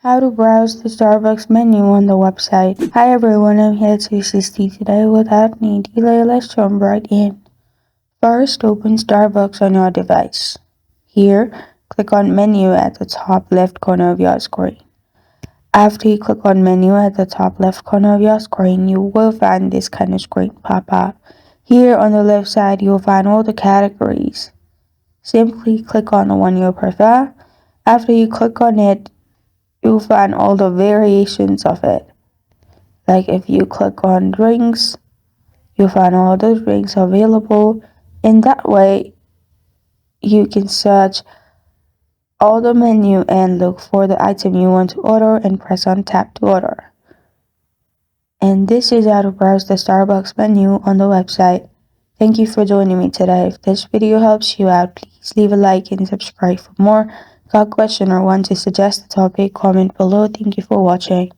How to browse the Starbucks menu on the website. Hi everyone, I'm here to assist you today. Without any delay, let's jump right in. First, open Starbucks on your device. Here, click on Menu at the top left corner of your screen. After you click on Menu at the top left corner of your screen, you will find this kind of screen pop up. Here on the left side, you'll find all the categories. Simply click on the one you prefer. After you click on it, you'll find all the variations of it. Like if you click on drinks, you'll find all the drinks available. In that way, you can search all the menu and look for the item you want to order and press on tap to order. And this is how to browse the Starbucks menu on the website. Thank you for joining me today. If this video helps you out, please leave a like and subscribe for more. Got a question or want to suggest a topic, comment below. Thank you for watching.